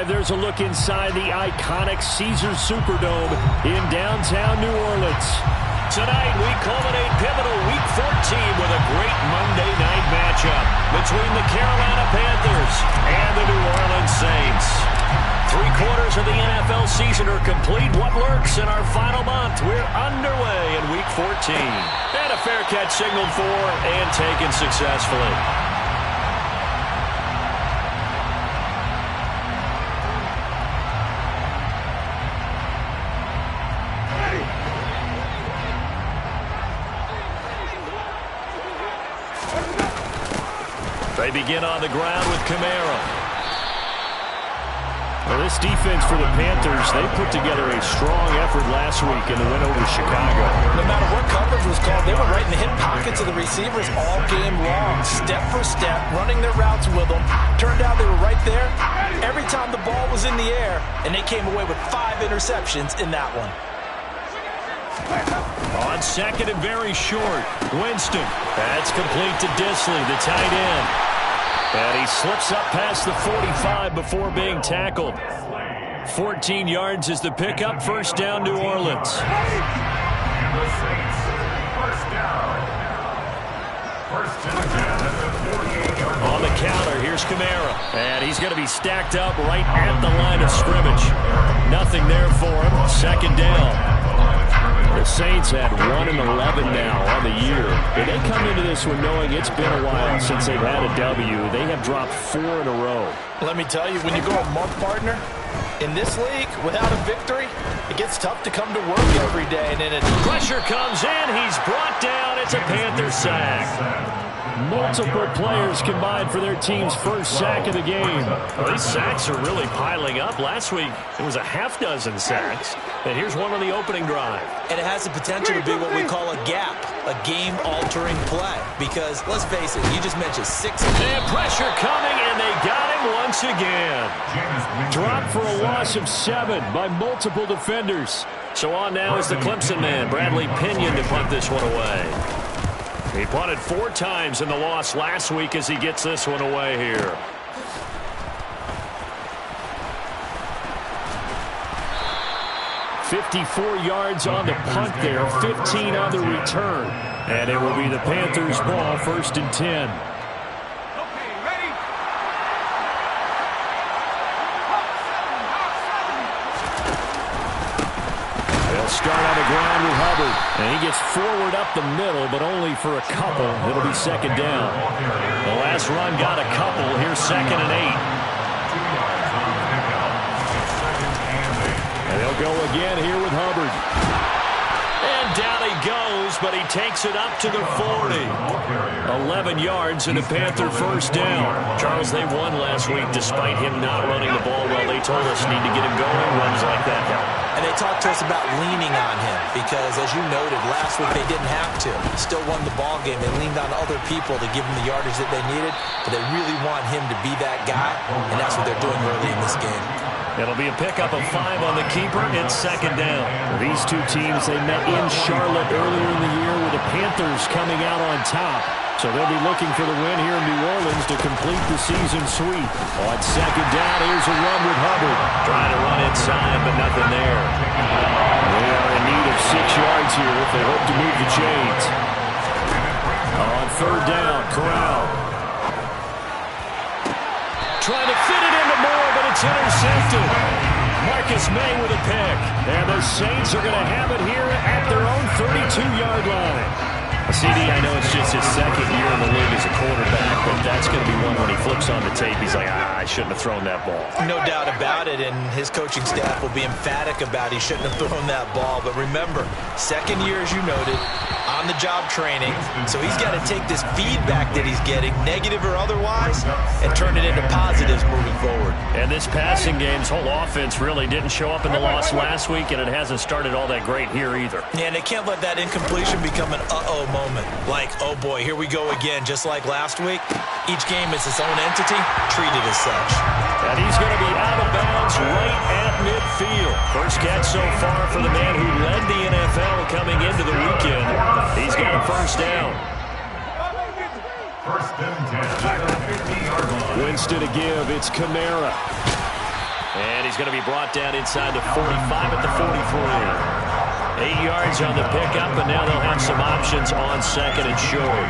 drive, there's a look inside the iconic Caesars Superdome in downtown New Orleans. Tonight, we culminate pivotal Week 14 with a great Monday night matchup between the Carolina Panthers and the New Orleans Saints. 3/4 of the NFL season are complete. What lurks in our final month? We're underway in Week 14. And a fair catch signaled for and taken successfully. They begin on the ground with Kamara. Well, this defense for the Panthers, they put together a strong effort last week in the win over Chicago. No matter what coverage was called, they were right in the hip pockets of the receivers all game long, step for step, running their routes with them. Turned out they were right there every time the ball was in the air, and they came away with 5 interceptions in that one. On second and very short, Winston. That's complete to Disley, the tight end. And he slips up past the 45 before being tackled. 14 yards is the pickup. First down, New Orleans. On the counter, here's Kamara. And he's going to be stacked up right at the line of scrimmage. Nothing there for him. Second down. The Saints had 1-11 now on the year. But they come into this one knowing it's been a while since they've had a W. They have dropped 4 in a row. Let me tell you, when you go a month, partner, in this league, without a victory, it gets tough to come to work every day. And then pressure comes in. He's brought down. It's a Panther sack. Multiple players combined for their team's first sack of the game. Well, these sacks are really piling up. Last week, it was a half-dozen sacks. And here's one on the opening drive. And it has the potential to be what we call a gap, a game-altering play. Because, let's face it, you just mentioned 6. And pressure coming, and they got him once again. Dropped for a loss of 7 by multiple defenders. So on now is the Clemson man, Bradley Pinion, to punt this one away. He punted 4 times in the loss last week as he gets this one away here. $54 yards on the punt there, 15 on the return. And it will be the Panthers' ball, 1st and 10. Start on the ground with Hubbard. And he gets forward up the middle, but only for a couple. It'll be second down. The last run got a couple. Here's 2nd and 8. And they'll go again here with Hubbard. And down he goes, but he takes it up to the 40. 11 yards and a Panther first down. Charles, they won last week despite him not running the ball well. They told us need to get him going. Runs like that help. And they talked to us about leaning on him because, as you noted, last week they didn't have to. Still won the ball game. They leaned on other people to give them the yardage that they needed, but they really want him to be that guy, and that's what they're doing early in this game. It'll be a pickup of 5 on the keeper. It's second down. These two teams, they met in Charlotte earlier in the year with the Panthers coming out on top. So they'll be looking for the win here in New Orleans to complete the season sweep. On second down, here's a run with Hubbard. Trying to run inside, but nothing there. They are in need of 6 yards here if they hope to move the chains. On 3rd down, Corral. Trying to fit it into Moore, but it's intercepted. Marcus May with a pick. And the Saints are going to have it here at their own 32-yard line. CD, I know it's just his 2nd year in the league as a quarterback, but that's going to be one when he flips on the tape. He's like, I shouldn't have thrown that ball. No doubt about it, and his coaching staff will be emphatic about he shouldn't have thrown that ball. But remember, 2nd year, as you noted, on-the-job training. So he's got to take this feedback that he's getting, negative or otherwise, and turn it into positives moving forward. And this passing game's whole offense really didn't show up in the loss last week, and it hasn't started all that great here either. Yeah, and they can't let that incompletion become an uh-oh moment. Like, oh boy, here we go again. Just like last week, each game is its own entity, treated as such. And he's going to be out of bounds right at midfield. First catch so far for the man who led the NFL coming into the weekend. He's got a first down. Winston to give. It's Kamara. And he's going to be brought down inside the 45 at the 43. 8 yards on the pickup, and now they'll have some options on second and short.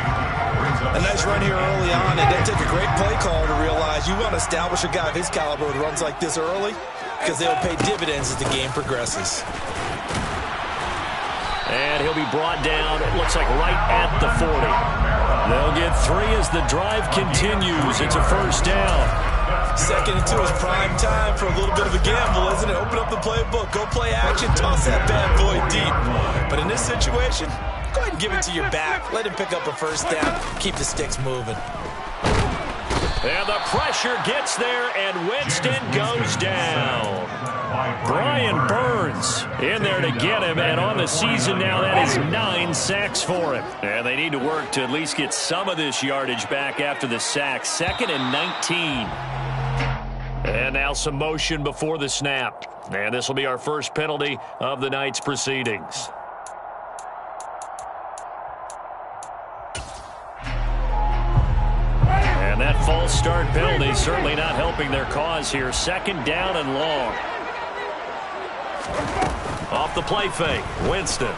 A nice run here early on. It doesn't take a great play caller to realize you want to establish a guy of his caliber who runs like this early, because they'll pay dividends as the game progresses. And he'll be brought down, it looks like right at the 40. They'll get 3 as the drive continues. It's a first down. 2nd and 2 is prime time for a little bit of a gamble, isn't it? Open up the playbook, go play action, toss that bad boy deep. But in this situation, go ahead and give it to your back. Let him pick up a first down. Keep the sticks moving. And the pressure gets there, and Winston goes down. Brian Burns in there to get him, and on the season now, that is 9 sacks for him. And they need to work to at least get some of this yardage back after the sack. 2nd and 19. And now some motion before the snap. And this will be our first penalty of the night's proceedings. And that false start penalty certainly not helping their cause here. 2nd down and long. Off the play fake, Winston.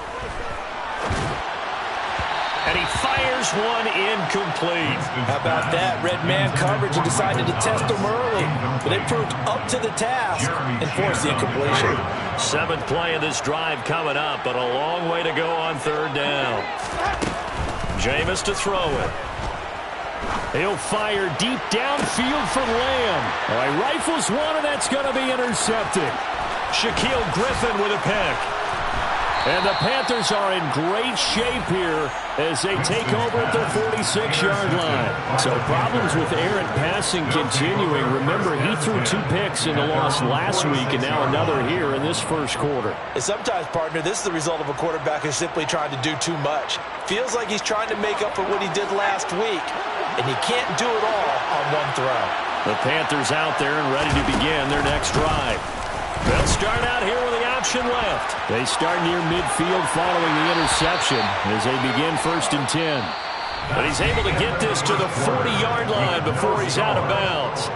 And he fires one incomplete. How about that? Red man coverage and decided to test him early. But they proved up to the task and forced the incompletion. 7th play of this drive coming up, but a long way to go on 3rd down. Jameis to throw it. He'll fire deep downfield for Lamb. All right, rifles one, and that's going to be intercepted. Shaquille Griffin with a pick. And the Panthers are in great shape here as they take over at their 46-yard line. So problems with errant passing continuing. Remember, he threw 2 picks in the loss last week, and now another here in this first quarter. And sometimes, partner, this is the result of a quarterback who's simply trying to do too much. Feels like he's trying to make up for what he did last week, and he can't do it all on one throw. The Panthers out there and ready to begin their next drive. They'll start out here with the option left. They start near midfield following the interception as they begin 1st and 10. But he's able to get this to the 40-yard line before he's out of bounds.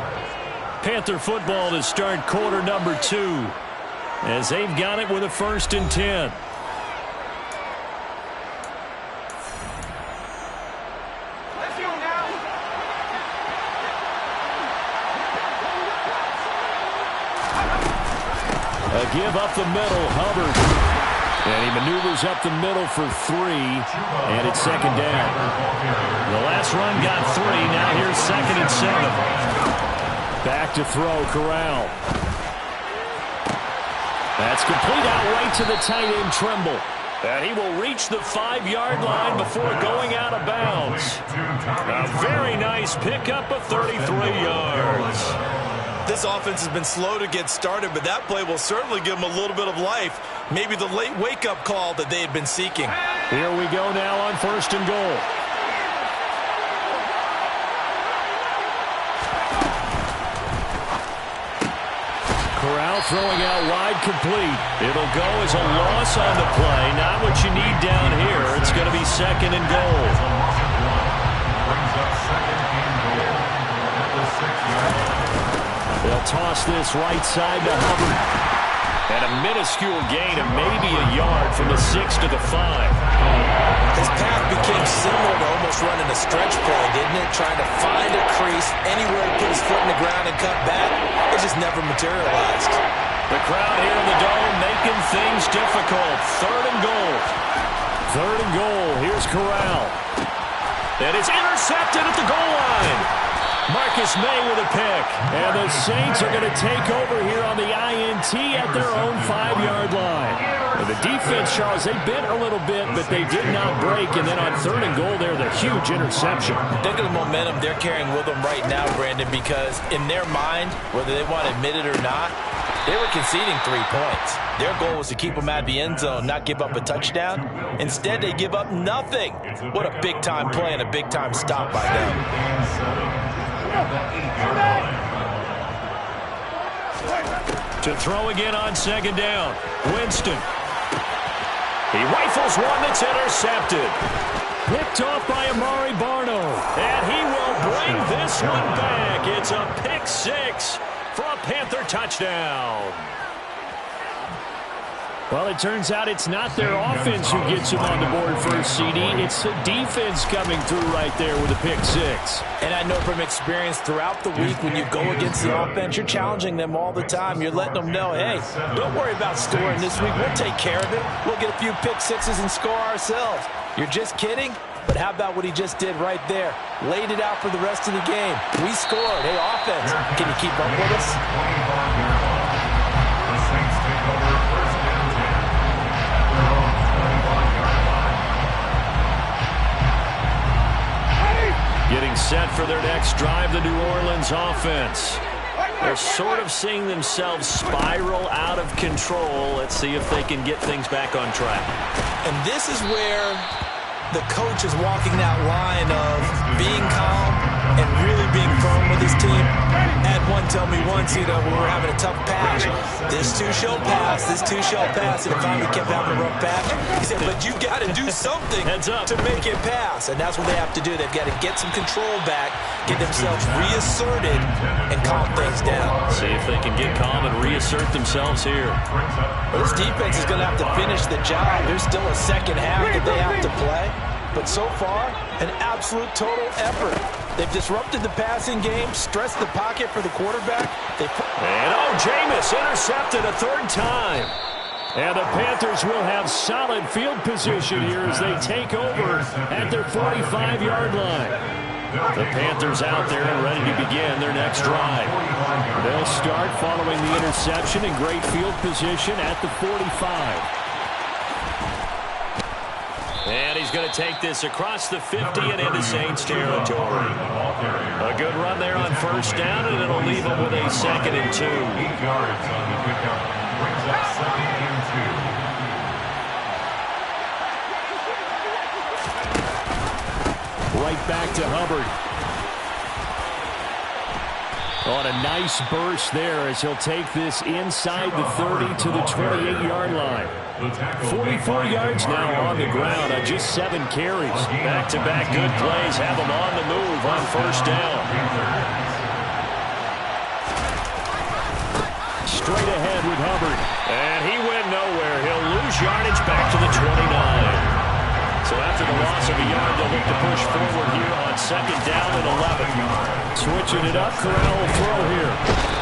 Panther football to start quarter number 2 as they've got it with a 1st and 10. A give up the middle, Hubbard. And he maneuvers up the middle for 3, and it's 2nd down. The last run got 3, now here's 2nd and 7. Back to throw, Corral. That's complete out right to the tight end, Trimble. And he will reach the 5-yard line before going out of bounds. A very nice pickup of 33 yards. This offense has been slow to get started, but that play will certainly give them a little bit of life. Maybe the late wake-up call that they had been seeking. Here we go now on 1st and goal. Corral throwing out wide, complete. It'll go as a loss on the play. Not what you need down here. It's going to be 2nd and goal. They'll toss this right side to Hubbard. And a minuscule gain of maybe a yard from the 6 to the 5. His path became similar to almost running a stretch play, didn't it? Trying to find a crease anywhere he put his foot in the ground and cut back. It just never materialized. The crowd here in the Dome making things difficult. 3rd and goal. 3rd and goal. Here's Corral. And it's intercepted at the goal line. Marcus May with a pick. And the Saints are going to take over here on the INT at their own 5-yard line. And the defense, Charles, they bit a little bit, but they did not break. And then on 3rd and goal there, the huge interception. Think of the momentum they're carrying with them right now, Brandon, because in their mind, whether they want to admit it or not, they were conceding 3 points. Their goal was to keep them out of the end zone, not give up a touchdown. Instead, they give up nothing. What a big-time play and a big-time stop by them. To throw again on 2nd down. Winston. He rifles one that's intercepted. Picked off by Amari Barno. And he will bring this one back. It's a pick 6 for a Panther touchdown. Well, it turns out it's not their offense who gets them on the board first, CD. It's the defense coming through right there with a pick six. And I know from experience throughout the week, when you go against the offense, you're challenging them all the time. You're letting them know, hey, don't worry about scoring this week. We'll take care of it. We'll get a few pick sixes and score ourselves. You're just kidding? But how about what he just did right there? Laid it out for the rest of the game. We scored. Hey, offense, can you keep up with us? The Saints take over first and 10. Their own 21-yard line. Getting set for their next drive, the New Orleans offense. They're sort of seeing themselves spiral out of control. Let's see if they can get things back on track. And this is where the coach is walking that line of being calm and really being firm with his team. I had one tell me once, when we were having a tough patch, this too shall pass, this too shall pass, and it finally kept having a rough patch. He said, but you got to do something to make it pass, and that's what they have to do. They've got to get some control back, get themselves reasserted, and calm things down. See if they can get calm and reassert themselves here. Well, this defense is going to have to finish the job. There's still a second half that they have to play. But so far, an absolute total effort. They've disrupted the passing game, stressed the pocket for the quarterback. And Jameis intercepted a third time. And the Panthers will have solid field position here as they take over at their 45-yard line. The Panthers out there and ready to begin their next drive. They'll start following the interception in great field position at the 45. And he's going to take this across the 50 and into Saints territory. A good run there on first down, and it'll leave him with a 2nd and 2. 8 yards on the pickup. Brings up 2nd and 2. Right back to Hubbard. On a nice burst there as he'll take this inside the 30 to the 28-yard line. 44 yards now on the ground on just 7 carries. Back-to-back good plays have him on the move on first down. Straight ahead with Hubbard. And he went nowhere. He'll lose yardage back to the 29. So after the loss of a yard, they'll look to push forward here on 2nd down and 11. Switching it up, Corral will throw here.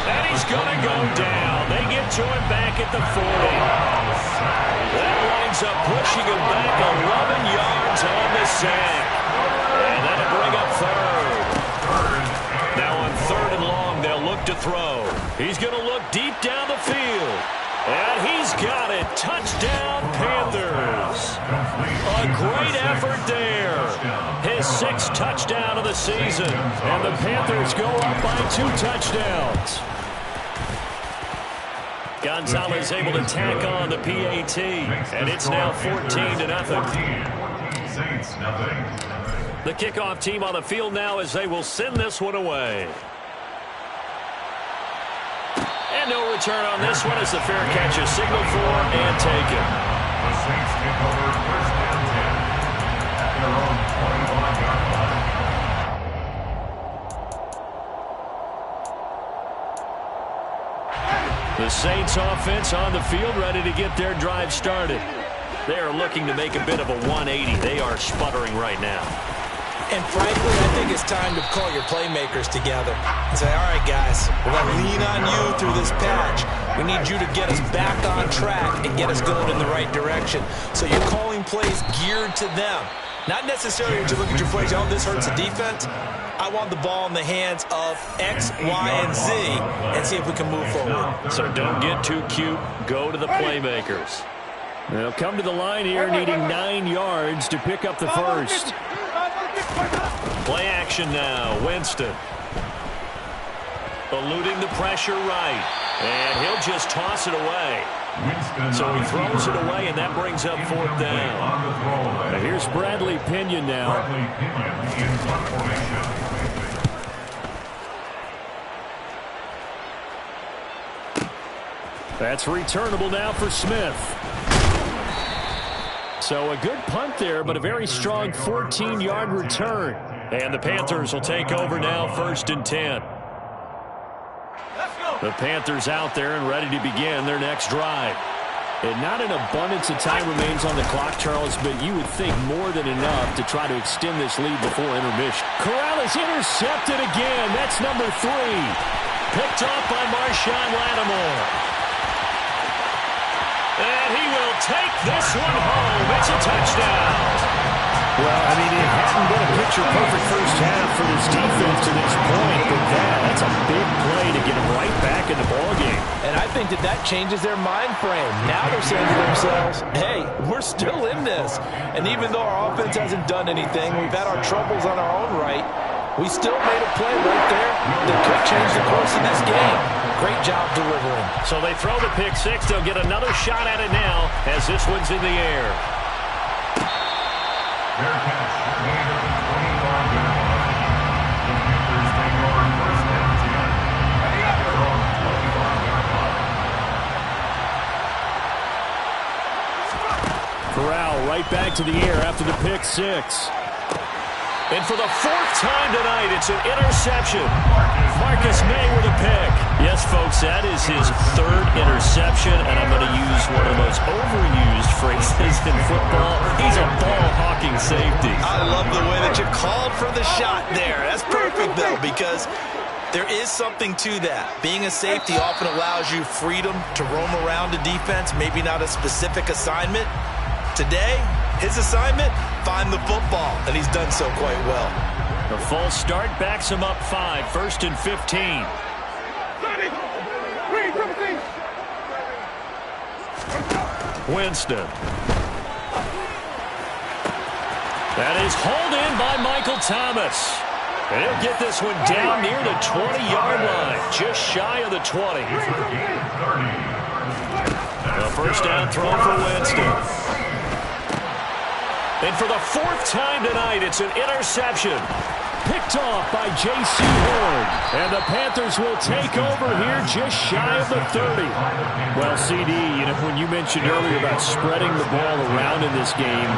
And he's going to go down. They get to him back at the 40. That winds up pushing him back 11 yards on the sack. And that'll bring up 3rd. Now on 3rd and long, they'll look to throw. He's going to look deep down the field. And he's got it. Touchdown, Panthers. A great effort there. His 6th touchdown of the season. And the Panthers go up by 2 touchdowns. Gonzalez able to tack on the PAT. And it's now 14-0. Saints, nothing. The kickoff team on the field now as they will send this one away. And no return on this one as the fair catch is signaled for and taken. The Saints take over first and 10 at their own 21-yard line. The Saints offense on the field ready to get their drive started. They are looking to make a bit of a 180. They are sputtering right now. And frankly, I think it's time to call your playmakers together and say, all right, guys, we're going to lean on you through this patch. We need you to get us back on track and get us going in the right direction. So you're calling plays geared to them. Not necessarily to look at your plays, oh, this hurts the defense. I want the ball in the hands of X, Y, and Z and see if we can move forward. So don't get too cute. Go to the playmakers. They'll come to the line here needing 9 yards to pick up the first. Play action now. Winston. Eluding the pressure right. And he'll just toss it away. So he throws it away, and that brings up 4th down. Now here's Bradley Pinion now. That's returnable now for Smith. So a good punt there, but a very strong 14-yard return. And the Panthers will take over now 1st and 10. Let's go. The Panthers out there and ready to begin their next drive. And not an abundance of time remains on the clock, Charles, but you would think more than enough to try to extend this lead before intermission. Corral is intercepted again. That's number 3. Picked off by Marshawn Lattimore. And he will take this one home. It's a touchdown. Well, I mean, it hadn't been a picture-perfect first half for this defense to this point, but that's a big play to get them right back in the ballgame. And I think that changes their mind frame. Now they're saying to themselves, hey, we're still in this. And even though our offense hasn't done anything, we've had our troubles on our own right, we still made a play right there that could change the course of this game. Great job delivering. So they throw the pick six. They'll get another shot at it now as this one's in the air. Fair catch. Gain of 25 yards. The Panthers take over first and 10 at their own 25-yard line. Corral right back to the air after the pick six. And for the 4th time tonight, it's an interception. Marcus May with a pick. Yes, folks, that is his 3rd interception, and I'm going to use one of the most overused phrases in football. He's a ball-hawking safety. I love the way that you called for the shot there. That's perfect, though, because there is something to that. Being a safety often allows you freedom to roam around the defense, maybe not a specific assignment. Today, his assignment, find the football, and he's done so quite well. The false start backs him up 5, 1st and 15. Winston. That is hauled in by Michael Thomas. And he'll get this one down near the 20-yard line, just shy of the 20. The first down throw for Winston. And for the 4th time tonight, it's an interception. Picked off by J.C. Horn. And the Panthers will take over here just shy of the 30. Well, CD, when you mentioned earlier about spreading the ball around in this game,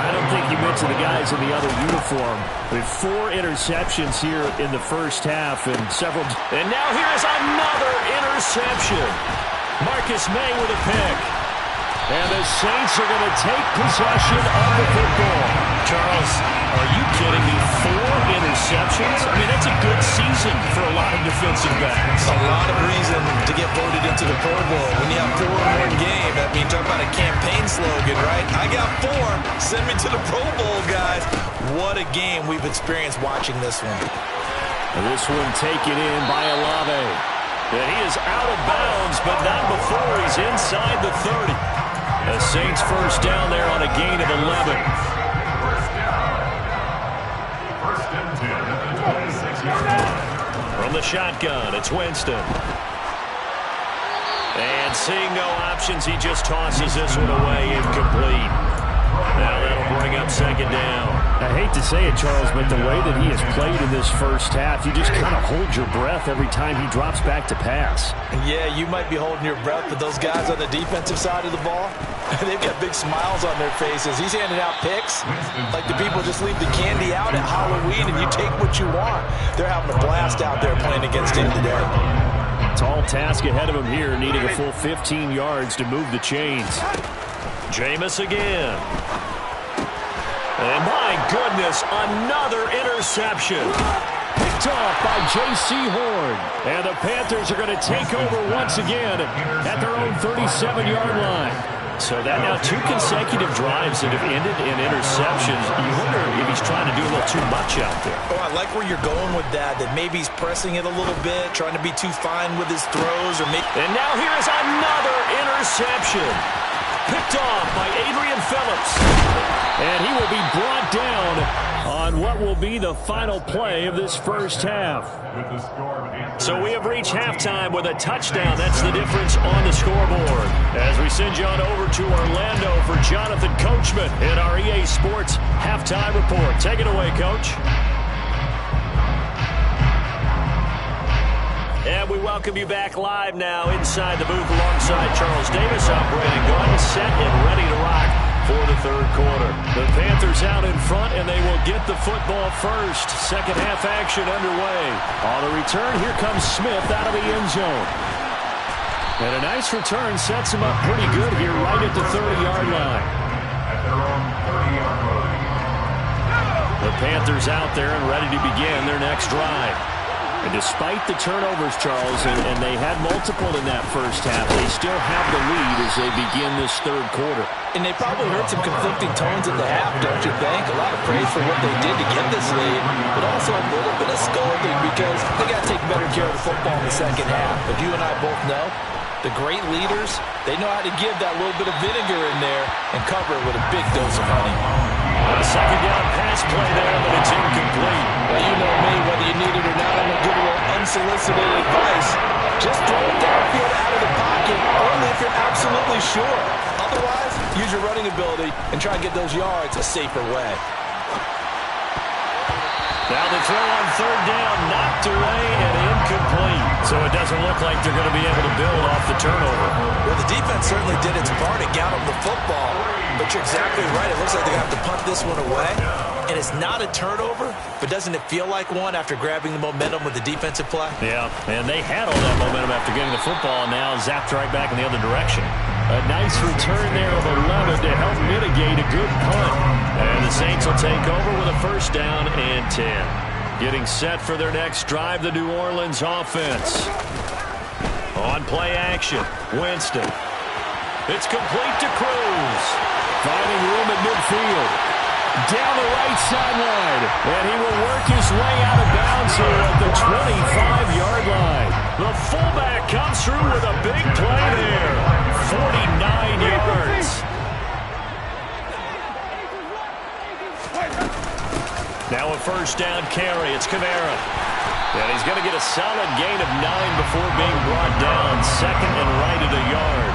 I don't think you mentioned the guys in the other uniform. With 4 interceptions here in the first half and several. And now here is another interception. Marcus May with a pick. And the Saints are going to take possession of the football. Charles, are you kidding me? 4 interceptions? I mean, that's a good season for a lot of defensive backs. A lot of reason to get voted into the Pro Bowl. When you have 4 in one game, that means talk about a campaign slogan, right? I got 4. Send me to the Pro Bowl, guys. What a game we've experienced watching this one. And this one taken in by Olave. And he is out of bounds, but not before he's inside the 30. The Saints first down there on a gain of 11. First and 10 at the 26-yard line. From the shotgun, it's Winston. And seeing no options, he just tosses this one away, incomplete. Now that'll bring up 2nd down. I hate to say it, Charles, but the way that he has played in this first half, you just kind of hold your breath every time he drops back to pass. Yeah, you might be holding your breath, but those guys on the defensive side of the ball, they've got big smiles on their faces. He's handing out picks like the people just leave the candy out at Halloween and you take what you want. They're having a blast out there playing against him today. Tall task ahead of him here, needing a full 15 yards to move the chains. Jameis again. And my goodness, another interception. Picked off by J.C. Horn. And the Panthers are going to take over once again at their own 37-yard line. So that now 2 consecutive drives that have ended in interceptions. You wonder if he's trying to do a little too much out there. Oh, I like where you're going with that maybe he's pressing it a little bit, trying to be too fine with his throws. And now here is another interception. Picked off by Adrian Phillips. And he will be brought down on what will be the final play of this first half. So we have reached halftime with a touchdown. That's the difference on the scoreboard. As we send you on over to Orlando for Jonathan Coachman in our EA Sports Halftime Report. Take it away, Coach. And we welcome you back live now inside the booth alongside Charles Davis. I'm Brandon Gaudin, set and ready to rock for the 3rd quarter. The Panthers out in front, and they will get the football first. Second half action underway. On the return, here comes Smith out of the end zone. And a nice return sets him up pretty good here right at the 30-yard line. At their own 30-yard line. The Panthers out there and ready to begin their next drive. And despite the turnovers, Charles, and they had multiple in that first half, they still have the lead as they begin this third quarter. And they probably heard some conflicting tones at the half, don't you think? A lot of praise for what they did to get this lead, but also a little bit of scolding because they got to take better care of the football in the second half. But you and I both know the great leaders, they know how to give that little bit of vinegar in there and cover it with a big dose of honey. A second down pass play there, but it's incomplete. Well, you know me, whether you need it or not, I'm going to give a little unsolicited advice. Just throw it downfield out of the pocket, only if you're absolutely sure. Otherwise, use your running ability and try and get those yards a safer way. Now the throw on third down, knocked away and incomplete. So it doesn't look like they're going to be able to build off the turnover. Well, the defense certainly did its part to get them the football. But you're exactly right. It looks like they're going to have to punt this one away. And it's not a turnover, but doesn't it feel like one after grabbing the momentum with the defensive play? Yeah, and they had all that momentum after getting the football, and now zapped right back in the other direction. A nice return there of 11 to help mitigate a good punt. And the Saints will take over with a first down and 10. Getting set for their next drive, the New Orleans offense. On play action, Winston. It's complete to Cruz. Finding room at midfield. Down the right sideline. And he will work his way out of bounds here at the 25-yard line. The fullback comes through with a big play there. 49 yards. Now a first down carry. It's Kamara. And he's going to get a solid gain of 9 before being brought down. Second and right at a yard.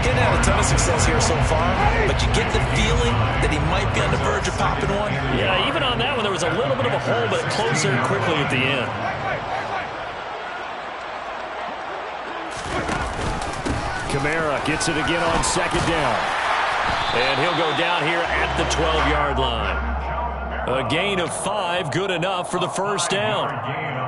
Getting had a ton of success here so far, but you get the feeling that he might be on the verge of popping one. Yeah, even on that one, there was a little bit of a hole, but it closed there quickly at the end. Kamara gets it again on second down. And he'll go down here at the 12-yard line. A gain of 5, good enough for the first down.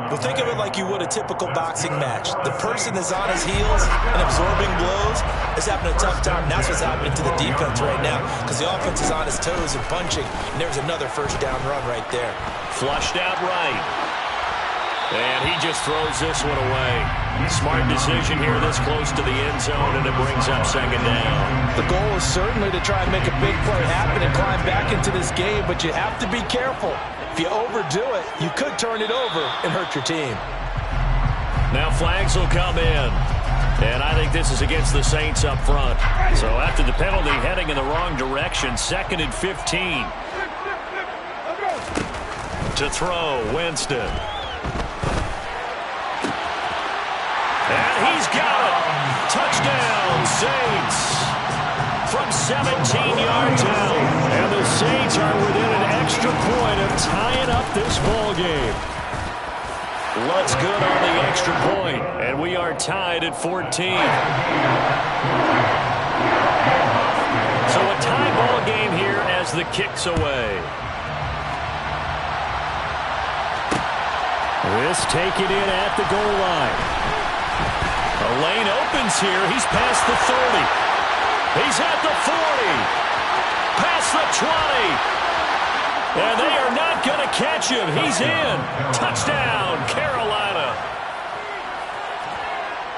Well, think of it like you would a typical boxing match. The person is on his heels and absorbing blows is having a tough time. And that's what's happening to the defense right now because the offense is on his toes and punching. And there's another first down run right there. Flushed out right. And he just throws this one away. Smart decision here this close to the end zone, and it brings up second down. The goal is certainly to try and make a big play happen and climb back into this game, but you have to be careful. If you overdo it, you could turn it over and hurt your team. Now flags will come in. And I think this is against the Saints up front. So after the penalty heading in the wrong direction, second and 15. To throw, Winston. And he's got it. Touchdown, Saints. From 17 yards out. And the Saints are within an extra point of tying up this ball game. Looks good on the extra point. And we are tied at 14. So a tie ball game here as the kick's away. This taken in at the goal line. The lane opens here. He's past the 30. He's at the 40. Past the 20. And they are not going to catch him. He's in. Touchdown, Carolina.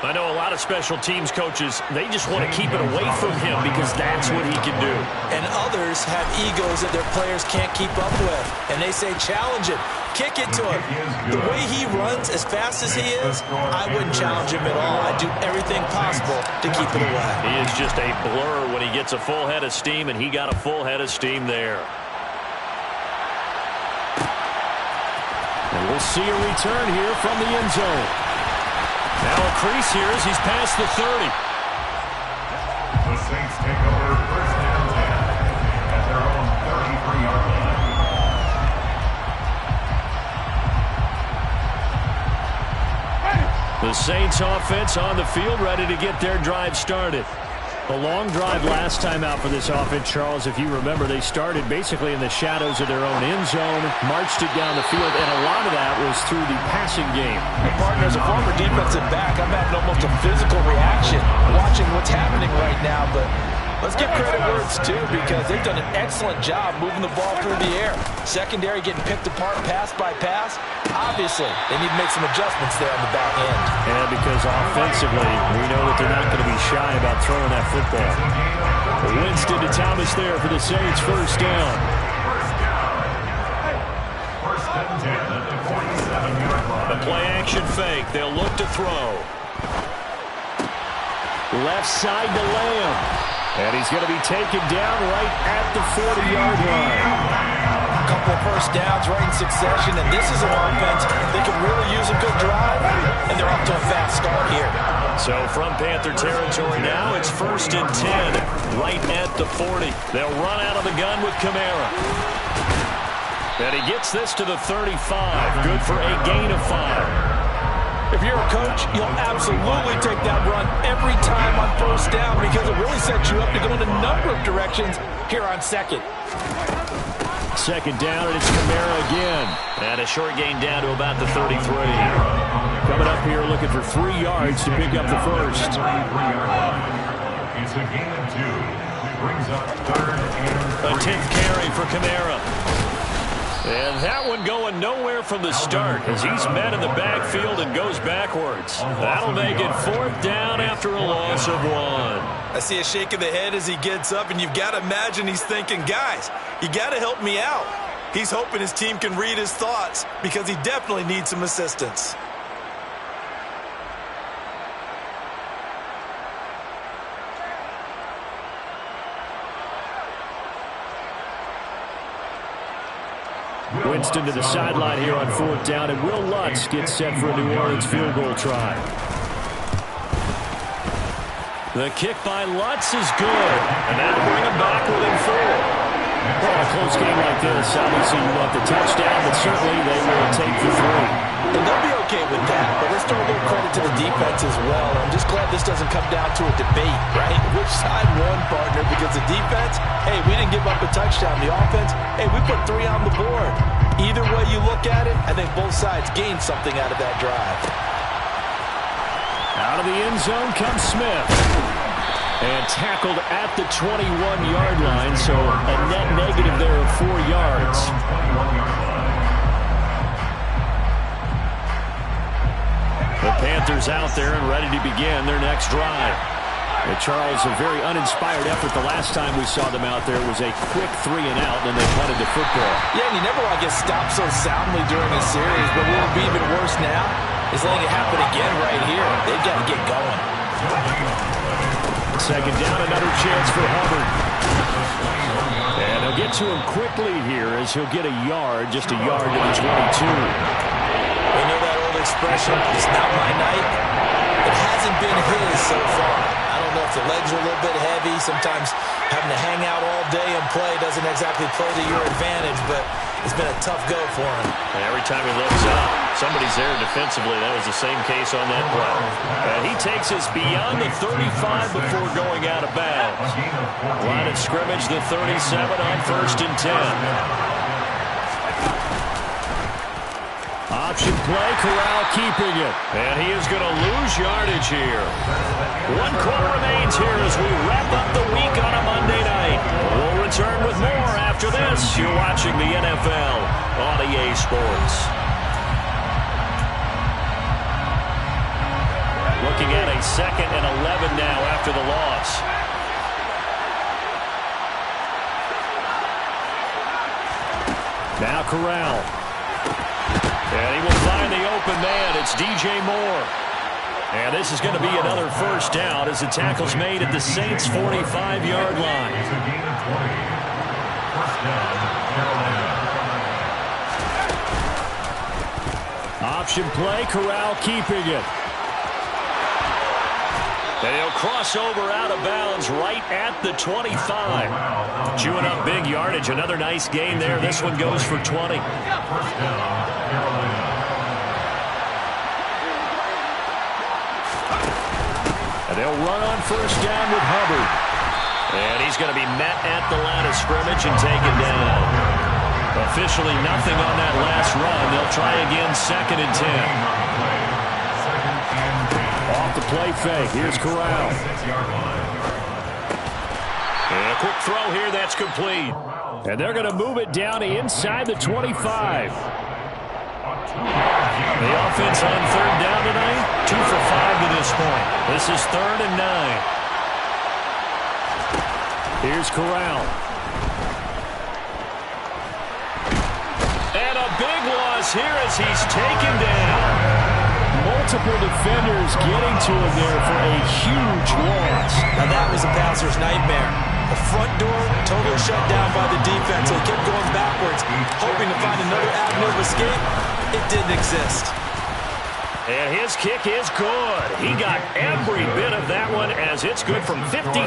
I know a lot of special teams coaches, they just want to keep it away from him because that's what he can do. And others have egos that their players can't keep up with. And they say, challenge it. Kick it to him. The way he runs as fast as he is, I wouldn't challenge him at all. I'd do everything possible to keep it away. He is just a blur when he gets a full head of steam, and he got a full head of steam there. And we'll see a return here from the end zone. Now a crease here as he's past the 30. The Saints take over first and 10 at their own 33-yard line. The Saints offense on the field ready to get their drive started. The long drive last time out for this offense, Charles, if you remember, they started basically in the shadows of their own end zone, marched it down the field, and a lot of that was through the passing game. And partner, as a former defensive back, I'm having almost a physical reaction watching what's happening right now, but let's give credit where it's due because they've done an excellent job moving the ball through the air. Secondary getting picked apart pass by pass. Obviously, they need to make some adjustments there on the back end. And because offensively, we know that they're not going to be shy about throwing that football. Winston to Thomas there for the Saints, first down. First and 10 at the 47-yard line. The play-action fake. They'll look to throw. Left side to Lamb. And he's going to be taken down right at the 40-yard line. A couple of first downs right in succession, and this is an offense that can really use a good drive, and they're off to a fast start here. So from Panther territory now, it's first and 10, right at the 40. They'll run out of the gun with Kamara. And he gets this to the 35. Good for a gain of 5. If you're a coach, you'll absolutely take that run every time on first down because it really sets you up to go in a number of directions here on second. Second down, and it's Kamara again. And a short gain down to about the 33. Coming up here looking for 3 yards to pick up the first. It's a gain of 2. Brings up third and 3. A 10th carry for Kamara. And that one going nowhere from the start as he's met in the backfield and goes backwards. That'll make it 4th down after a loss of 1. I see a shake of the head as he gets up, and you've got to imagine he's thinking, guys, you got to help me out. He's hoping his team can read his thoughts because he definitely needs some assistance. Winston to the sideline here on 4th down, and Will Lutz gets set for a New Orleans field goal try. The kick by Lutz is good, and that'll bring him back within 4. Well, a close game like this, obviously you want the touchdown, but certainly they will take the 3. And they'll be okay with that, but let's throw a little credit to the defense as well. I'm just glad this doesn't come down to a debate, right? Which side won, partner? Because the defense, hey, we didn't give up a touchdown. The offense, hey, we put 3 on the board. Either way you look at it, I think both sides gained something out of that drive. Out of the end zone comes Smith. And tackled at the 21-yard line, so a net negative there of 4 yards. The Panthers out there and ready to begin their next drive. And Charles, a very uninspired effort the last time we saw them out there. It was a quick 3 and out, and then they punted the football. Yeah, and you never want to get stopped so soundly during a series, but what will be even worse now is letting it happen again right here. They've got to get going. Second down, another chance for Hubbard. And they'll get to him quickly here as he'll get a yard, just a yard to the 22. We know that old expression, it's not my night. It hasn't been his so far. I don't know if the legs are a little bit heavy. Sometimes having to hang out all day and play doesn't exactly play to your advantage, but it's been a tough go for him. And every time he looks up, somebody's there defensively. That was the same case on that play. And he takes us beyond the 35 before going out of bounds. Line of scrimmage, the 37 on 1st and 10. Option play, Corral keeping it. And he is going to lose yardage here. 1 quarter remains here as we wrap up the week on a Monday night. We'll return with more after this. You're watching the NFL on EA Sports. Looking at a 2nd and 11 now after the loss. Now Corral. And he will find the open man. It's DJ Moore. And this is going to be another first down as the tackle's made at the Saints' 45-yard line. It's a gain of 20. First down, Carolina. Option play, Corral keeping it. And he'll cross over out of bounds right at the 25. Chewing up big yardage. Another nice gain there. This one goes for 20. First down, Carolina. they'll run on first down with Hubbard. And he's going to be met at the line of scrimmage and taken down. Officially nothing on that last run. They'll try again, 2nd and 10. Off the play fake. Here's Corral. And a quick throw here. That's complete. And they're going to move it down inside the 25. The offense on 3rd down tonight, 2 for 5 to this point. This is 3rd and 9. Here's Corral. And a big loss here as he's taken down. Multiple defenders getting to him there for a huge loss. Now that was a passer's nightmare. The front door totally shut down by the defense. They kept going backwards, hoping to find another avenue of escape. It didn't exist. And his kick is good. He got every bit of that one as it's good from 56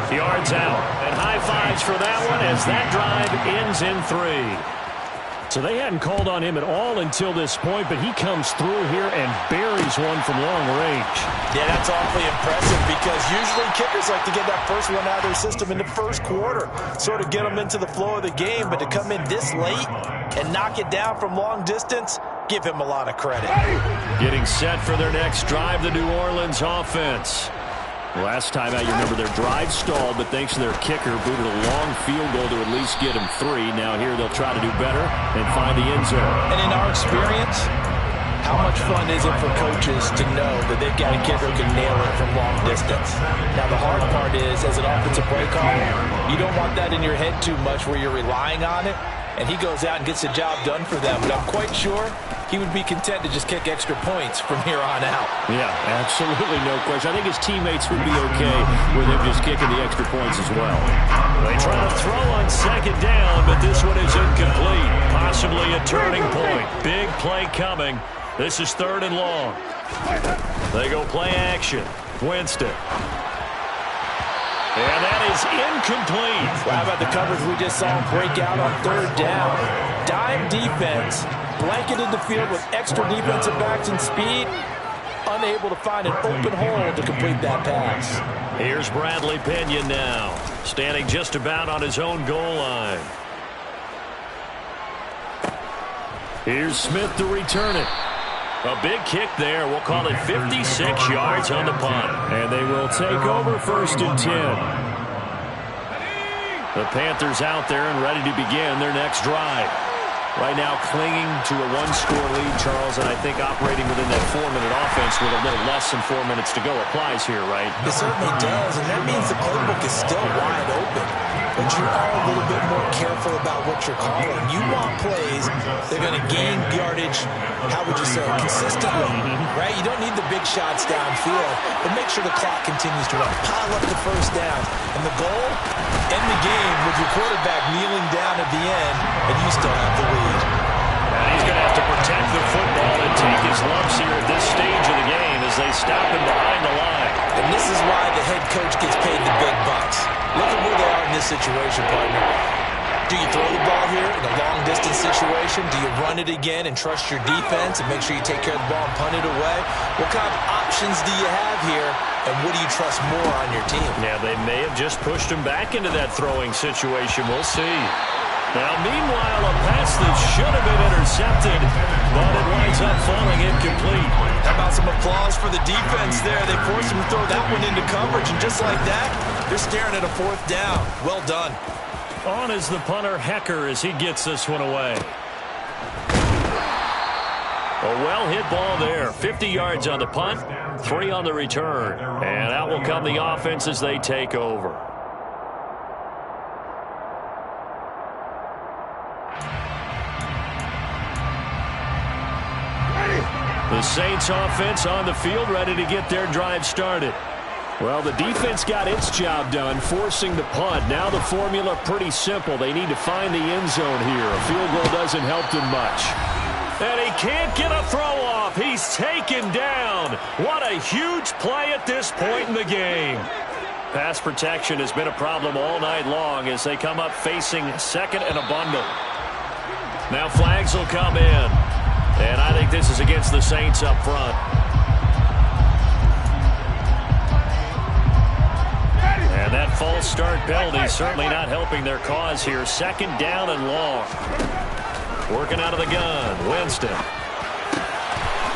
yards out. And high fives for that one as that drive ends in 3. So they hadn't called on him at all until this point, but he comes through here and buries one from long range. Yeah, that's awfully impressive because usually kickers like to get that first one out of their system in the first quarter, sort of get them into the flow of the game, but to come in this late and knock it down from long distance, give him a lot of credit. Getting set for their next drive, the New Orleans offense. Last time out, you remember their drive stalled, but thanks to their kicker, booted a long field goal to at least get them 3. Now here they'll try to do better and find the end zone. And in our experience, how much fun is it for coaches to know that they've got a kicker who can nail it from long distance? Now the hard part is, as an offensive play caller, you don't want that in your head too much where you're relying on it, and he goes out and gets the job done for them. But I'm quite sure he would be content to just kick extra points from here on out. Yeah, absolutely no question. I think his teammates would be okay with him just kicking the extra points as well. They try to throw on 2nd down, but this one is incomplete. Possibly a turning point. Big play coming. This is 3rd and long. They go play action. Winston. And that is incomplete. Well, how about the coverage we just saw break out on 3rd down? Dime defense, blanketed the field with extra defensive backs and speed, unable to find an open hole to complete that pass. Here's Bradley Pinion now, standing just about on his own goal line. Here's Smith to return it. A big kick there. We'll call it 56 yards on the punt. And they will take over 1st and 10. The Panthers out there and ready to begin their next drive. Right now clinging to a 1-score lead, Charles, and I think operating within that 4-minute offense with a little less than 4 minutes to go applies here, right? It certainly does, and that means the playbook is still wide open. But you are a little bit more careful about what you're calling. You want plays that are going to gain yardage, how would you say, consistently, right? You don't need the big shots downfield, but make sure the clock continues to run. Pile up the first down. And the goal, end the game with your quarterback kneeling down at the end, and you still have the lead. And he's going to have to protect the football and take his lumps here at this stage of the game as they stop him behind the line. And this is why the head coach gets paid the big bucks. Look at where they are in this situation, partner. Do you throw the ball here in a long-distance situation? Do you run it again and trust your defense and make sure you take care of the ball and punt it away? What kind of options do you have here, and what do you trust more on your team? Yeah, they may have just pushed him back into that throwing situation. We'll see. Now, meanwhile, a pass that should have been intercepted, but it winds up falling incomplete. How about some applause for the defense there? They forced him to throw that one into coverage, and just like that, they're staring at a 4th down. Well done. On is the punter, Hecker, as he gets this one away. A well-hit ball there. 50 yards on the punt, 3 on the return. And out will come the offense as they take over. The Saints offense on the field, ready to get their drive started. Well, the defense got its job done, forcing the punt. Now the formula pretty simple. They need to find the end zone here. A field goal doesn't help them much. And he can't get a throw off. He's taken down. What a huge play at this point in the game. Pass protection has been a problem all night long as they come up facing 2nd and a bundle. Now flags will come in. And I think this is against the Saints up front. false start penalty certainly not helping their cause here. 2nd down and long. Working out of the gun, Winston.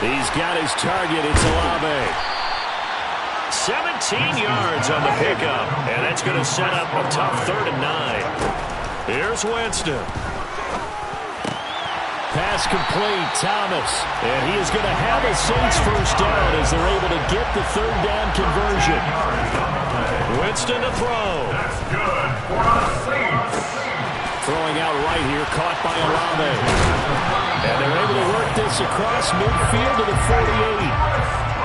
He's got his target. It's Olave. 17 yards on the pickup, and that's going to set up a tough 3rd and 9. Here's Winston. Pass complete, Thomas. And he is going to have a Saints first down as they're able to get the 3rd down conversion. Winston to throw. That's good for the Saints. Throwing out right here, caught by Olave. And they're able to work this across midfield to the 48.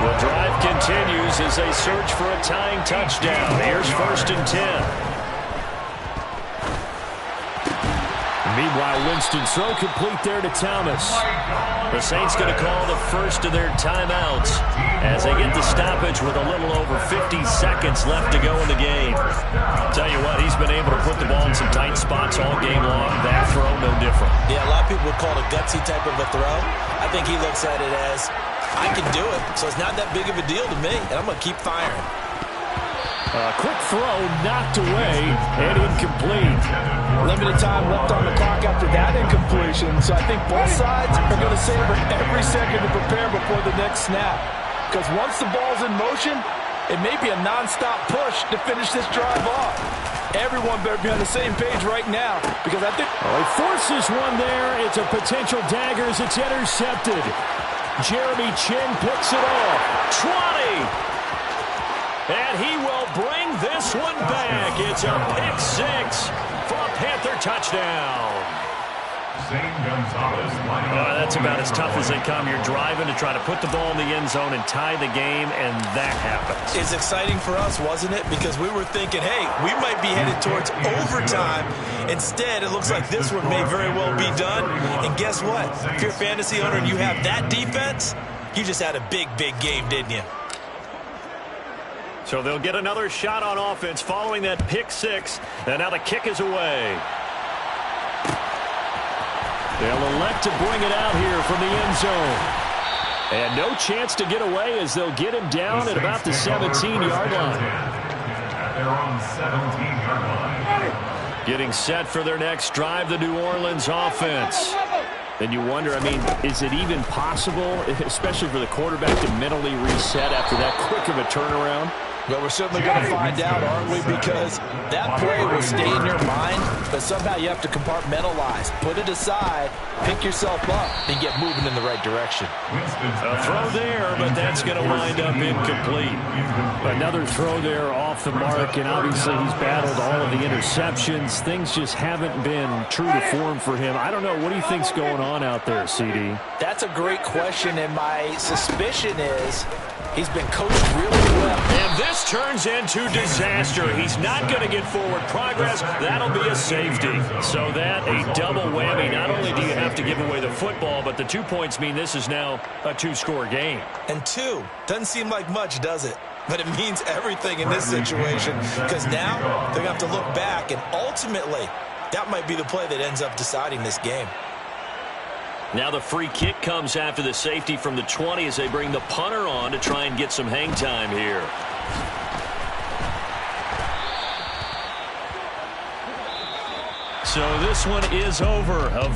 The drive continues as they search for a tying touchdown. Here's 1st and 10. Meanwhile, Winston's throw complete there to Thomas. The Saints going to call the first of their timeouts as they get the stoppage with a little over 50 seconds left to go in the game. Tell you what, he's been able to put the ball in some tight spots all game long. That throw, no different. Yeah, a lot of people would call it a gutsy type of a throw. I think he looks at it as, I can do it, so it's not that big of a deal to me, and I'm going to keep firing. A quick throw knocked away and incomplete. Limited time left on the clock after that incompletion, so I think both sides are going to savor every second to prepare before the next snap. Because once the ball's in motion, it may be a non-stop push to finish this drive off. Everyone better be on the same page right now, because I think... He forces one there. It's a potential dagger as it's intercepted. Jeremy Chin picks it off. 20! And he will bring this one back. It's a pick 6 for a Panther touchdown. That's about as tough as they come. You're driving to try to put the ball in the end zone and tie the game, and that happens. It's exciting for us, wasn't it? Because we were thinking, hey, we might be headed towards overtime. Instead, it looks like this one may very well be done. And guess what? If you're a fantasy owner and you have that defense, you just had a big, big game, didn't you? So they'll get another shot on offense following that pick 6. And now the kick is away. They'll elect to bring it out here from the end zone. And no chance to get away as they'll get him down at about the 17-yard line. At their own 17-yard line. Getting set for their next drive, the New Orleans offense. And you wonder, I mean, is it even possible, especially for the quarterback, to mentally reset after that quick of a turnaround? Well, we're certainly going to find out, aren't we? Because that play will stay in your mind, but somehow you have to compartmentalize. Put it aside, pick yourself up, and get moving in the right direction. A throw there, but that's going to wind up incomplete. Another throw there off the mark, and obviously he's battled all of the interceptions. Things just haven't been true to form for him. I don't know. What do you think's going on out there, CD? That's a great question, and my suspicion is he's been coached really well. And this turns into disaster. He's not going to get forward progress. That'll be a safety. So that, a double whammy. Not only do you have to give away the football, but the 2 points mean this is now a 2-score game. And 2 doesn't seem like much, does it? But it means everything in this situation, because now they're going to have to look back, and ultimately, that might be the play that ends up deciding this game. Now the free kick comes after the safety from the 20 as they bring the punter on to try and get some hang time here. So this one is over.